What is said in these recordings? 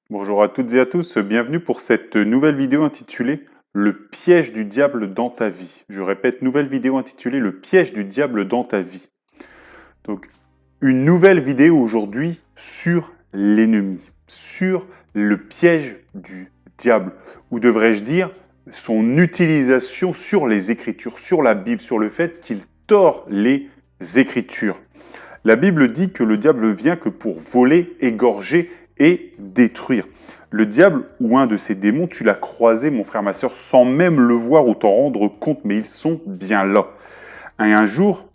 Bonjour à toutes et à tous, bienvenue pour cette nouvelle vidéo intitulée Le piège du diable dans ta vie. Je répète, nouvelle vidéo intitulée Le piège du diable dans ta vie. Donc, une nouvelle vidéo aujourd'hui sur l'ennemi, sur le piège du diable, ou devrais-je dire son utilisation sur les Écritures, sur la Bible, sur le fait qu'il tord les Écritures. La Bible dit que le diable vient que pour voler, égorger et détruire. Le diable ou un de ses démons, tu l'as croisé, mon frère, ma soeur, sans même le voir ou t'en rendre compte, mais ils sont bien là. Et un jour,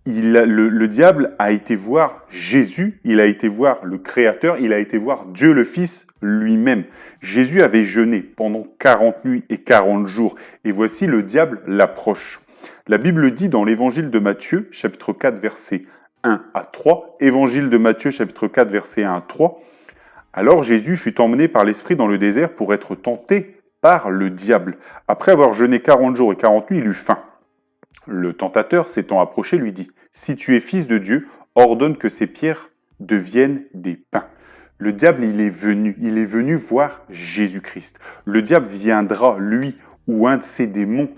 le diable a été voir Jésus, il a été voir le Créateur, il a été voir Dieu le Fils lui-même. Jésus avait jeûné pendant 40 nuits et 40 jours, et voici le diable l'approche. La Bible dit dans l'évangile de Matthieu, chapitre 4, verset 1 à 3, évangile de Matthieu, chapitre 4, verset 1 à 3, alors Jésus fut emmené par l'Esprit dans le désert pour être tenté par le diable. Après avoir jeûné 40 jours et 40 nuits, il eut faim. Le tentateur, s'étant approché, lui dit « Si tu es fils de Dieu, ordonne que ces pierres deviennent des pains. » Le diable, il est venu voir Jésus-Christ. Le diable viendra, lui ou un de ses démons,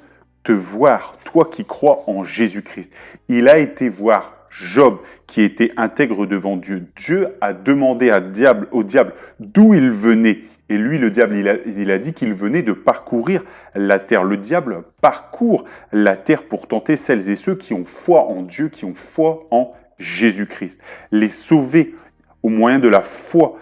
te voir, toi qui crois en Jésus-Christ. Il a été voir Job, qui était intègre devant Dieu. Dieu a demandé au diable d'où il venait. Et lui, le diable, il a dit qu'il venait de parcourir la terre. Le diable parcourt la terre pour tenter celles et ceux qui ont foi en Dieu, qui ont foi en Jésus-Christ. Les sauver au moyen de la foi,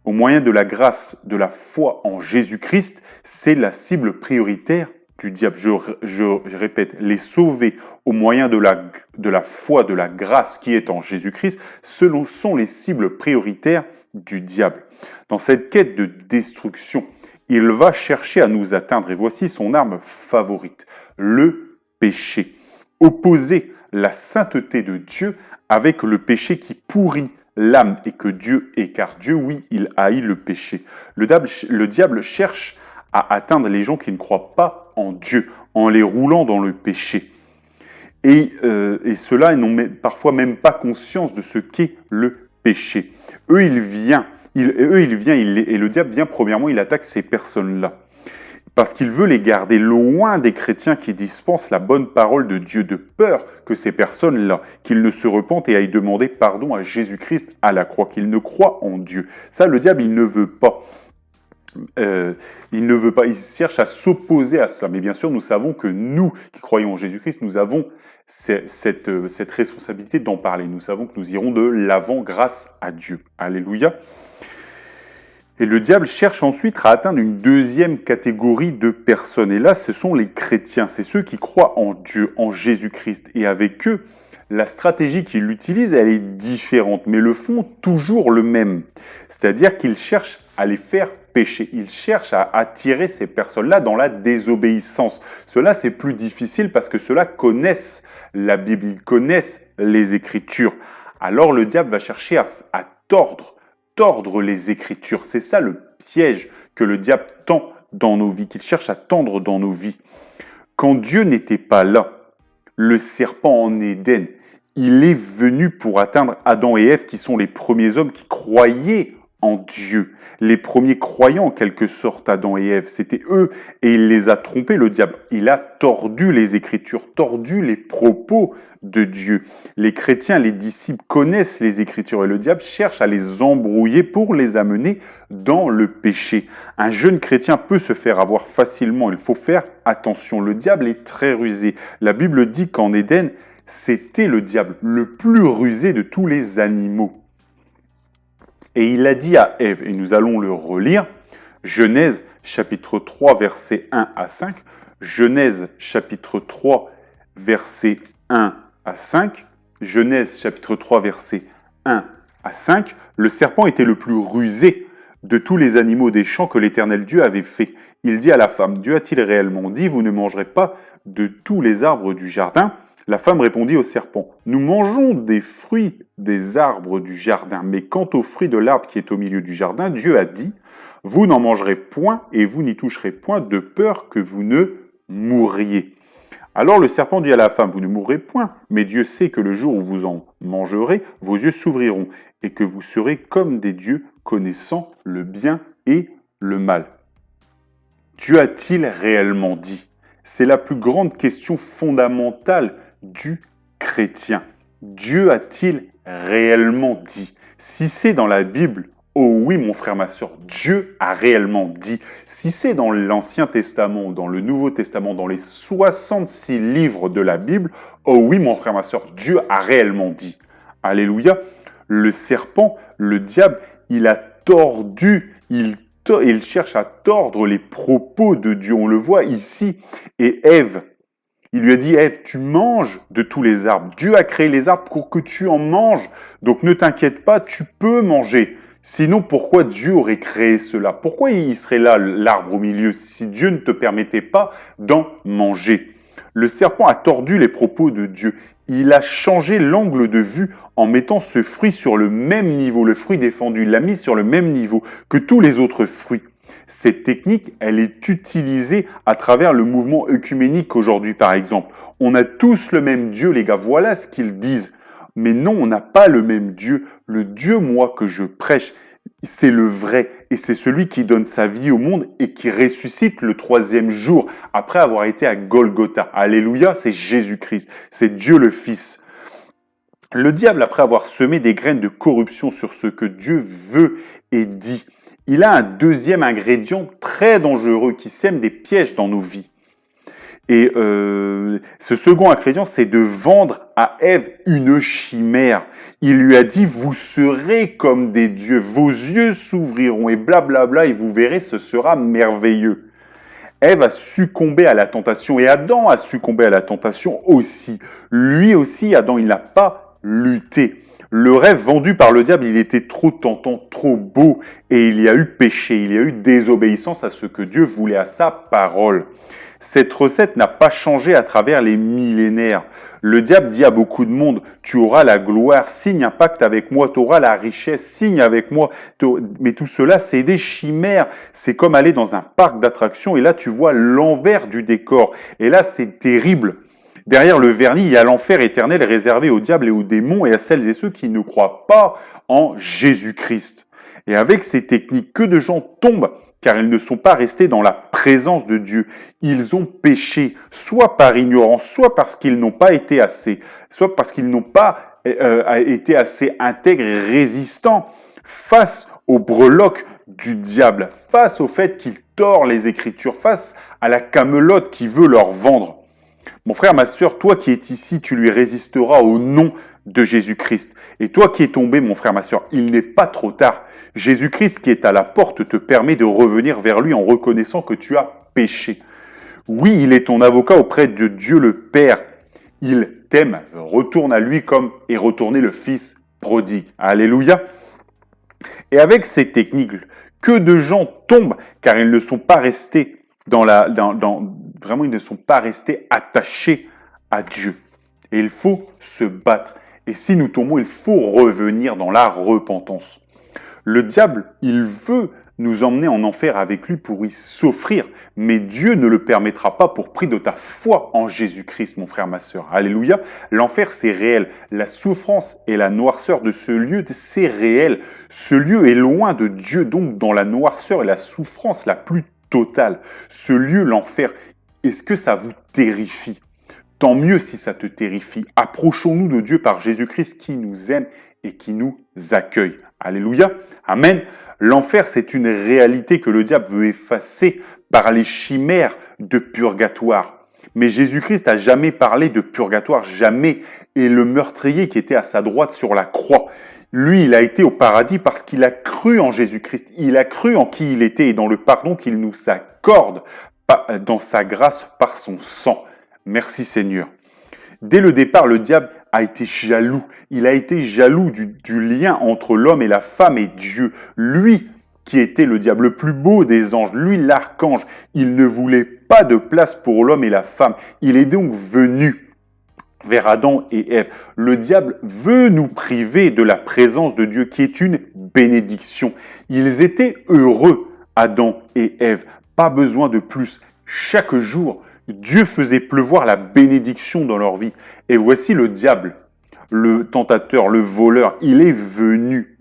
au moyen de la grâce, de la foi en Jésus-Christ, c'est la cible prioritaire du diable. Je répète, les sauver au moyen de la foi, de la grâce qui est en Jésus-Christ, sont les cibles prioritaires du diable. Dans cette quête de destruction, il va chercher à nous atteindre, et voici son arme favorite, le péché. Opposer la sainteté de Dieu avec le péché qui pourrit l'âme et que Dieu est, car Dieu, oui, il haït le péché. Le diable cherche à atteindre les gens qui ne croient pas en Dieu, en les roulant dans le péché. Et ceux-là n'ont parfois même pas conscience de ce qu'est le péché. Et le diable vient, premièrement, il attaque ces personnes-là. Parce qu'il veut les garder loin des chrétiens qui dispensent la bonne parole de Dieu, de peur que ces personnes-là, qu'ils ne se repentent et aillent demander pardon à Jésus-Christ à la croix, qu'ils ne croient en Dieu. Ça, le diable, il ne veut pas. Il cherche à s'opposer à cela. Mais bien sûr, nous savons que nous, qui croyons en Jésus-Christ, nous avons cette responsabilité d'en parler. Nous savons que nous irons de l'avant grâce à Dieu. Alléluia. Et le diable cherche ensuite à atteindre une deuxième catégorie de personnes. Et là, ce sont les chrétiens. C'est ceux qui croient en Dieu, en Jésus-Christ. Et avec eux, la stratégie qu'il utilise, elle est différente, mais le fond toujours le même. C'est-à-dire qu'il cherche à les faire pécher. Il cherche à attirer ces personnes-là dans la désobéissance. Cela, c'est plus difficile parce que ceux-là connaissent la Bible, ils connaissent les Écritures. Alors le diable va chercher à tordre les Écritures. C'est ça le piège que le diable tend dans nos vies, qu'il cherche à tendre dans nos vies. Quand Dieu n'était pas là, le serpent en Éden, il est venu pour atteindre Adam et Ève, qui sont les premiers hommes qui croyaient en Dieu. Les premiers croyants, en quelque sorte, Adam et Ève, c'était eux. Et il les a trompés, le diable. Il a tordu les Écritures, tordu les propos de Dieu. Les chrétiens, les disciples connaissent les Écritures et le diable cherche à les embrouiller pour les amener dans le péché. Un jeune chrétien peut se faire avoir facilement. Il faut faire attention. Le diable est très rusé. La Bible dit qu'en Éden, c'était le diable, le plus rusé de tous les animaux. Et il a dit à Ève, et nous allons le relire, Genèse chapitre 3, versets 1 à 5, Genèse chapitre 3, versets 1 à 5, Genèse chapitre 3, versets 1 à 5, le serpent était le plus rusé de tous les animaux des champs que l'Éternel Dieu avait fait. Il dit à la femme, Dieu a-t-il réellement dit, vous ne mangerez pas de tous les arbres du jardin ? La femme répondit au serpent, « Nous mangeons des fruits des arbres du jardin, mais quant aux fruits de l'arbre qui est au milieu du jardin, Dieu a dit, « Vous n'en mangerez point et vous n'y toucherez point de peur que vous ne mourriez. » Alors le serpent dit à la femme, « Vous ne mourrez point, mais Dieu sait que le jour où vous en mangerez, vos yeux s'ouvriront et que vous serez comme des dieux, connaissant le bien et le mal. Dieu a-t-il réellement dit? C'est la plus grande question fondamentale du chrétien. Dieu a-t-il réellement dit? Si c'est dans la Bible, oh oui mon frère, ma soeur, Dieu a réellement dit. Si c'est dans l'Ancien Testament, dans le Nouveau Testament, dans les 66 livres de la Bible, oh oui mon frère, ma soeur, Dieu a réellement dit. Alléluia. Le serpent, le diable, il a tordu, il cherche à tordre les propos de Dieu. On le voit ici. Et Ève, il lui a dit, Ève, tu manges de tous les arbres. Dieu a créé les arbres pour que tu en manges. Donc ne t'inquiète pas, tu peux manger. Sinon, pourquoi Dieu aurait créé cela? Pourquoi il serait là, l'arbre au milieu, si Dieu ne te permettait pas d'en manger? Le serpent a tordu les propos de Dieu. Il a changé l'angle de vue en mettant ce fruit sur le même niveau. Le fruit défendu, il l'a mis sur le même niveau que tous les autres fruits. Cette technique, elle est utilisée à travers le mouvement œcuménique aujourd'hui, par exemple. On a tous le même Dieu, les gars, voilà ce qu'ils disent. Mais non, on n'a pas le même Dieu. Le Dieu, moi, que je prêche, c'est le vrai. Et c'est celui qui donne sa vie au monde et qui ressuscite le 3e jour après avoir été à Golgotha. Alléluia, c'est Jésus-Christ. C'est Dieu le Fils. Le diable, après avoir semé des graines de corruption sur ce que Dieu veut et dit, il a un deuxième ingrédient très dangereux qui sème des pièges dans nos vies. Et ce second ingrédient, c'est de vendre à Ève une chimère. Il lui a dit, vous serez comme des dieux, vos yeux s'ouvriront et blablabla, et vous verrez, ce sera merveilleux. Ève a succombé à la tentation et Adam a succombé à la tentation aussi. Lui aussi, Adam, il n'a pas lutté. Le rêve vendu par le diable, il était trop tentant, trop beau, et il y a eu péché, il y a eu désobéissance à ce que Dieu voulait, à sa parole. Cette recette n'a pas changé à travers les millénaires. Le diable dit à beaucoup de monde, tu auras la gloire, signe un pacte avec moi, tu auras la richesse, signe avec moi. Mais tout cela, c'est des chimères. C'est comme aller dans un parc d'attractions et là, tu vois l'envers du décor. Et là, c'est terrible. Derrière le vernis, il y a l'enfer éternel réservé au diable et aux démons et à celles et ceux qui ne croient pas en Jésus-Christ. Et avec ces techniques, que de gens tombent car ils ne sont pas restés dans la présence de Dieu. Ils ont péché, soit par ignorance, soit parce qu'ils n'ont pas été assez, soit parce qu'ils n'ont pas été assez intègres et résistants face aux breloques du diable, face au fait qu'il tord les Écritures, face à la camelote qui veut leur vendre. Mon frère, ma sœur, toi qui es ici, tu lui résisteras au nom de Jésus-Christ. Et toi qui es tombé, mon frère, ma sœur, il n'est pas trop tard. Jésus-Christ qui est à la porte te permet de revenir vers lui en reconnaissant que tu as péché. Oui, il est ton avocat auprès de Dieu le Père. Il t'aime. Retourne à lui comme est retourné le Fils prodigue. Alléluia. Et avec ces techniques, que de gens tombent car ils ne sont pas restés vraiment, ils ne sont pas restés attachés à Dieu. Et il faut se battre. Et si nous tombons, il faut revenir dans la repentance. Le diable, il veut nous emmener en enfer avec lui pour y s'offrir, mais Dieu ne le permettra pas pour prix de ta foi en Jésus-Christ, mon frère, ma sœur. Alléluia. L'enfer, c'est réel. La souffrance et la noirceur de ce lieu, c'est réel. Ce lieu est loin de Dieu, donc dans la noirceur et la souffrance la plus totale. Ce lieu, l'enfer, est-ce que ça vous terrifie? Tant mieux si ça te terrifie. Approchons-nous de Dieu par Jésus-Christ qui nous aime et qui nous accueille. Alléluia. Amen. L'enfer, c'est une réalité que le diable veut effacer par les chimères de purgatoire. Mais Jésus-Christ n'a jamais parlé de purgatoire, jamais. Et le meurtrier qui était à sa droite sur la croix, lui, il a été au paradis parce qu'il a cru en Jésus-Christ. Il a cru en qui il était et dans le pardon qu'il nous accorde dans sa grâce par son sang. Merci Seigneur. Dès le départ, le diable a été jaloux. Il a été jaloux du lien entre l'homme et la femme et Dieu. Lui, qui était le diable le plus beau des anges, lui l'archange, il ne voulait pas de place pour l'homme et la femme. Il est donc venu vers Adam et Ève. Le diable veut nous priver de la présence de Dieu qui est une bénédiction. Ils étaient heureux, Adam et Ève. Pas besoin de plus. Chaque jour, Dieu faisait pleuvoir la bénédiction dans leur vie. Et voici le diable, le tentateur, le voleur, il est venu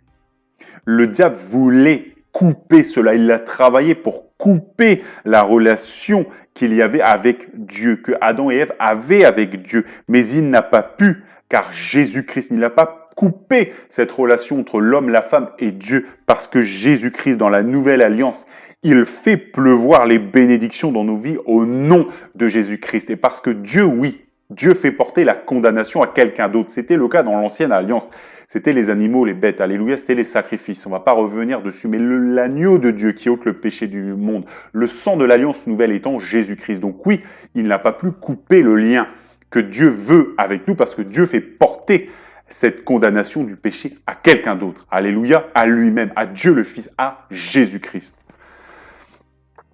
Le diable voulait couper cela. Il a travaillé pour couper la relation qu'il y avait avec Dieu, que Adam et Ève avaient avec Dieu. Mais il n'a pas pu, car Jésus-Christ, il n'a pas coupé cette relation entre l'homme, la femme et Dieu, parce que Jésus-Christ, dans la nouvelle alliance, il fait pleuvoir les bénédictions dans nos vies au nom de Jésus-Christ. Et parce que Dieu, oui, Dieu fait porter la condamnation à quelqu'un d'autre. C'était le cas dans l'ancienne alliance. C'était les animaux, les bêtes. Alléluia, c'était les sacrifices. On ne va pas revenir dessus. Mais l'agneau de Dieu qui ôte le péché du monde, le sang de l'alliance nouvelle étant Jésus-Christ. Donc oui, il n'a pas pu couper le lien que Dieu veut avec nous parce que Dieu fait porter cette condamnation du péché à quelqu'un d'autre. Alléluia, à lui-même, à Dieu le Fils, à Jésus-Christ.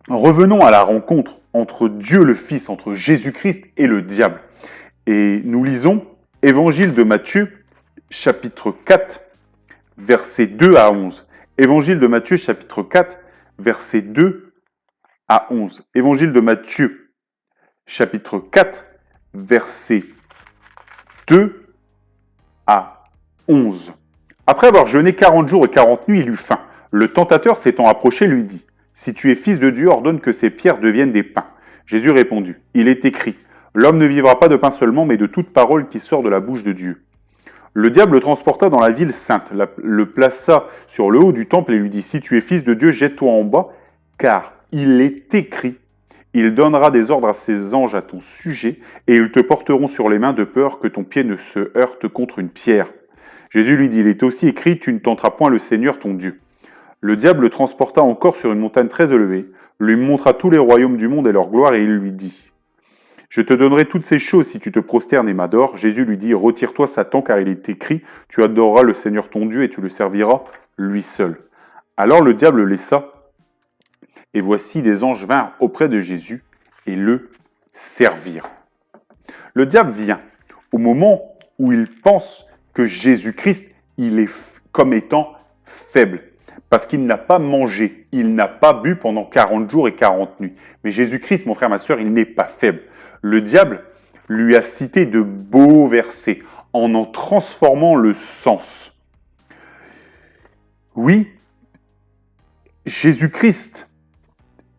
Revenons à la rencontre entre Dieu le Fils, entre Jésus-Christ et le diable. Et nous lisons Évangile de Matthieu, chapitre 4, versets 2 à 11. Évangile de Matthieu, chapitre 4, versets 2 à 11. Évangile de Matthieu, chapitre 4, versets 2 à 11. Après avoir jeûné 40 jours et 40 nuits, il eut faim. Le tentateur s'étant approché lui dit, « Si tu es fils de Dieu, ordonne que ces pierres deviennent des pains. » Jésus répondit, « Il est écrit, l'homme ne vivra pas de pain seulement, mais de toute parole qui sort de la bouche de Dieu. » Le diable le transporta dans la ville sainte, le plaça sur le haut du temple et lui dit, « Si tu es fils de Dieu, jette-toi en bas, car il est écrit, il donnera des ordres à ses anges à ton sujet, et ils te porteront sur les mains de peur que ton pied ne se heurte contre une pierre. » Jésus lui dit, « Il est aussi écrit, tu ne tenteras point le Seigneur ton Dieu. » Le diable le transporta encore sur une montagne très élevée, lui montra tous les royaumes du monde et leur gloire, et il lui dit, « Je te donnerai toutes ces choses si tu te prosternes et m'adores. » Jésus lui dit, « Retire-toi Satan, car il est écrit, tu adoreras le Seigneur ton Dieu et tu le serviras lui seul. » Alors le diable le laissa, et voici des anges vinrent auprès de Jésus et le servirent. Le diable vient au moment où il pense que Jésus-Christ, il est comme étant faible. Parce qu'il n'a pas mangé, il n'a pas bu pendant 40 jours et 40 nuits. Mais Jésus-Christ, mon frère, ma sœur, il n'est pas faible. Le diable lui a cité de beaux versets en transformant le sens. Oui, Jésus-Christ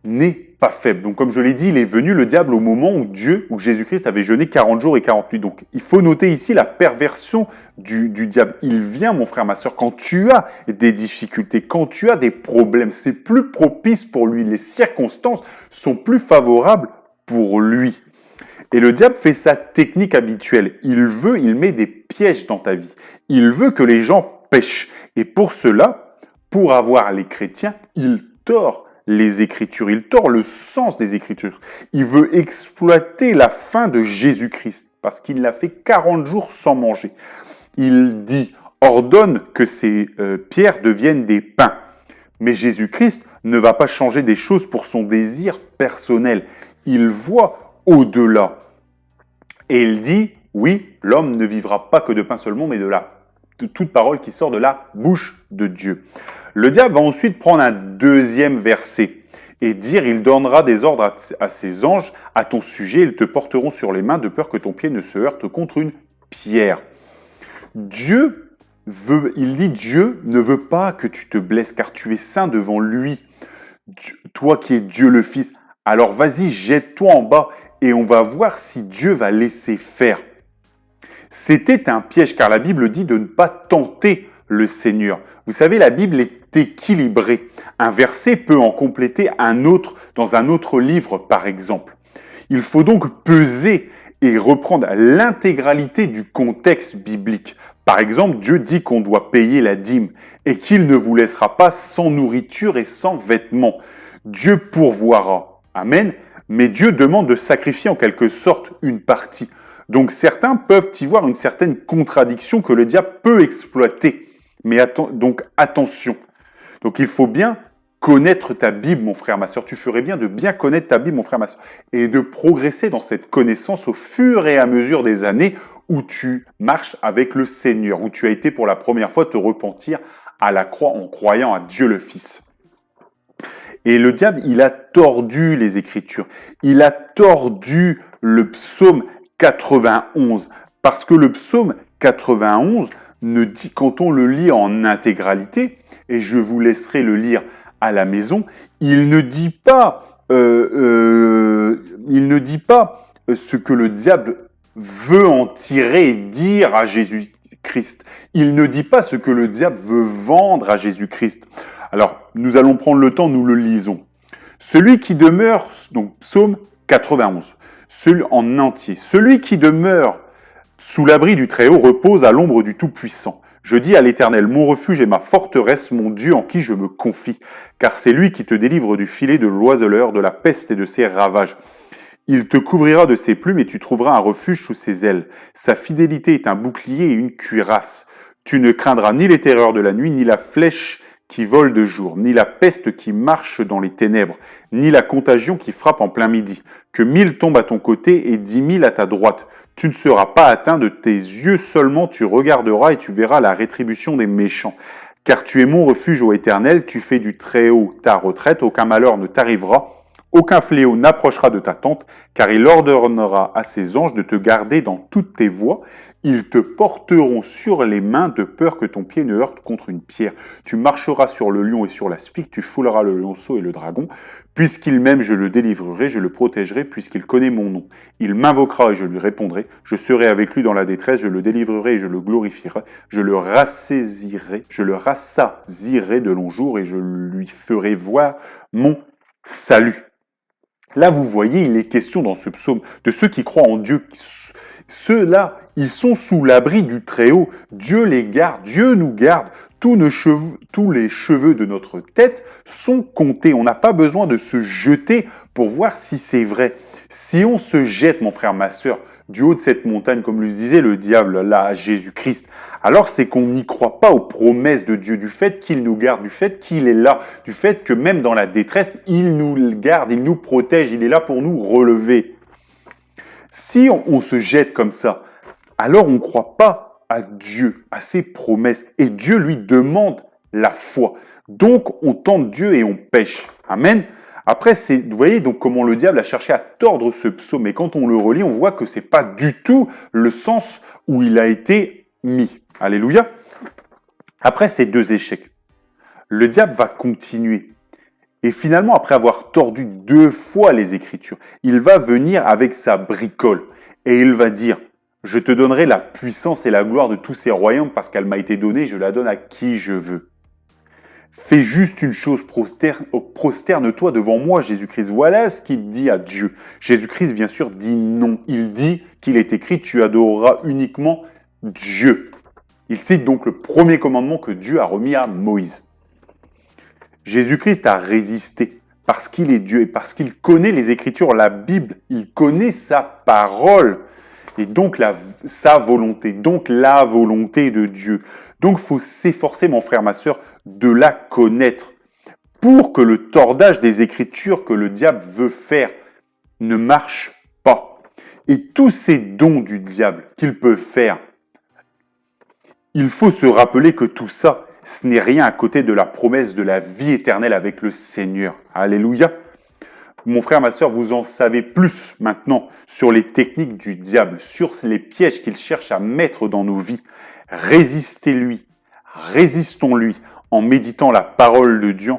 n'est pas faible. Donc, comme je l'ai dit, il est venu, le diable, au moment où Jésus-Christ avait jeûné 40 jours et 40 nuits. Donc, il faut noter ici la perversion du diable. Il vient, mon frère, ma sœur, quand tu as des difficultés, quand tu as des problèmes, c'est plus propice pour lui. Les circonstances sont plus favorables pour lui. Et le diable fait sa technique habituelle. Il met des pièges dans ta vie. Il veut que les gens pêchent. Et pour cela, pour avoir les chrétiens, il tord les Écritures. Il tord le sens des Écritures. Il veut exploiter la faim de Jésus-Christ parce qu'il l'a fait 40 jours sans manger. Il dit, ordonne que ces pierres deviennent des pains. Mais Jésus-Christ ne va pas changer des choses pour son désir personnel. Il voit au-delà. Et il dit, oui, l'homme ne vivra pas que de pain seulement, mais de toute parole qui sort de la bouche de Dieu. Le diable va ensuite prendre un deuxième verset et dire, il donnera des ordres à ses anges à ton sujet, ils te porteront sur les mains de peur que ton pied ne se heurte contre une pierre. Dieu ne veut pas que tu te blesses car tu es saint devant lui, toi qui es Dieu le Fils. Alors vas-y, jette-toi en bas et on va voir si Dieu va laisser faire. C'était un piège car la Bible dit de ne pas tenter le Seigneur. Vous savez, la Bible est équilibrée. Un verset peut en compléter un autre dans un autre livre, par exemple. Il faut donc peser et reprendre l'intégralité du contexte biblique. Par exemple, Dieu dit qu'on doit payer la dîme et qu'il ne vous laissera pas sans nourriture et sans vêtements. Dieu pourvoira. Amen. Mais Dieu demande de sacrifier en quelque sorte une partie. Donc certains peuvent y voir une certaine contradiction que le diable peut exploiter. Mais donc attention. Donc il faut bien connaître ta Bible, mon frère, ma soeur. Tu ferais bien de bien connaître ta Bible, mon frère, ma soeur, et de progresser dans cette connaissance au fur et à mesure des années où tu marches avec le Seigneur, où tu as été pour la première fois te repentir à la croix en croyant à Dieu le Fils. Et le diable, il a tordu les Écritures. Il a tordu le psaume 91. Parce que le psaume 91 ne dit, quand on le lit en intégralité, et je vous laisserai le lire à la maison, il ne dit pas ce que le diable veut en tirer et dire à Jésus-Christ. Il ne dit pas ce que le diable veut vendre à Jésus-Christ. Alors, nous allons prendre le temps, nous le lisons. Celui qui demeure, donc psaume 91, en entier. Celui qui demeure sous l'abri du Très-Haut repose à l'ombre du Tout-Puissant. Je dis à l'Éternel, mon refuge et ma forteresse, mon Dieu en qui je me confie, car c'est lui qui te délivre du filet de l'oiseleur, de la peste et de ses ravages. Il te couvrira de ses plumes et tu trouveras un refuge sous ses ailes. Sa fidélité est un bouclier et une cuirasse. Tu ne craindras ni les terreurs de la nuit, ni la flèche qui vole de jour, ni la peste qui marche dans les ténèbres, ni la contagion qui frappe en plein midi. Que 1000 tombent à ton côté et 10 000 à ta droite. Tu ne seras pas atteint, de tes yeux seulement tu regarderas et tu verras la rétribution des méchants. Car tu es mon refuge, ô Éternel, tu fais du Très-Haut ta retraite, aucun malheur ne t'arrivera, aucun fléau n'approchera de ta tente, car il ordonnera à ses anges de te garder dans toutes tes voies. Ils te porteront sur les mains de peur que ton pied ne heurte contre une pierre. Tu marcheras sur le lion et sur la spique, tu fouleras le lionceau et le dragon. Puisqu'il m'aime, je le délivrerai, je le protégerai, puisqu'il connaît mon nom. Il m'invoquera et je lui répondrai. Je serai avec lui dans la détresse, je le délivrerai et je le glorifierai. Je le rassasirai de longs jours et je lui ferai voir mon salut. Là, vous voyez, il est question dans ce psaume de ceux qui croient en Dieu. Ceux-là, ils sont sous l'abri du Très-Haut. Dieu les garde, Dieu nous garde. Tous les cheveux de notre tête sont comptés. On n'a pas besoin de se jeter pour voir si c'est vrai. Si on se jette, mon frère, ma sœur, du haut de cette montagne, comme le disait le diable là à Jésus-Christ, alors c'est qu'on n'y croit pas aux promesses de Dieu, du fait qu'il nous garde, du fait qu'il est là, du fait que même dans la détresse, il nous garde, il nous protège, il est là pour nous relever. Si on se jette comme ça, alors on ne croit pas à Dieu, à ses promesses. Et Dieu lui demande la foi. Donc on tente Dieu et on pêche. Amen. Après, vous voyez donc comment le diable a cherché à tordre ce psaume. Et quand on le relit, on voit que ce n'est pas du tout le sens où il a été mis. Alléluia. Après ces 2 échecs, le diable va continuer. Et finalement, après avoir tordu 2 fois les Écritures, il va venir avec sa bricole et il va dire « Je te donnerai la puissance et la gloire de tous ces royaumes parce qu'elle m'a été donnée, je la donne à qui je veux. Fais juste une chose, prosterne-toi devant moi, Jésus-Christ. » Voilà ce qu'il dit à Dieu. Jésus-Christ, bien sûr, dit non. Il dit qu'il est écrit « Tu adoreras uniquement Dieu ». Il cite donc le premier commandement que Dieu a remis à Moïse. Jésus-Christ a résisté parce qu'il est Dieu et parce qu'il connaît les Écritures, la Bible, il connaît sa parole et donc sa volonté, donc la volonté de Dieu. Donc il faut s'efforcer, mon frère, ma sœur, de la connaître pour que le tordage des Écritures que le diable veut faire ne marche pas. Et tous ces dons du diable qu'il peut faire, il faut se rappeler que tout ça, ce n'est rien à côté de la promesse de la vie éternelle avec le Seigneur. Alléluia. Mon frère, ma sœur, vous en savez plus maintenant sur les techniques du diable, sur les pièges qu'il cherche à mettre dans nos vies. Résistez-lui, résistons-lui en méditant la parole de Dieu,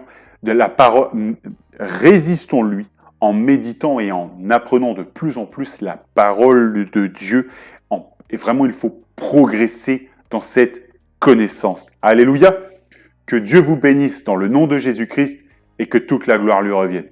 résistons-lui en méditant et en apprenant de plus en plus la parole de Dieu. Et vraiment, il faut progresser dans cette connaissance. Alléluia. Que Dieu vous bénisse dans le nom de Jésus-Christ et que toute la gloire lui revienne.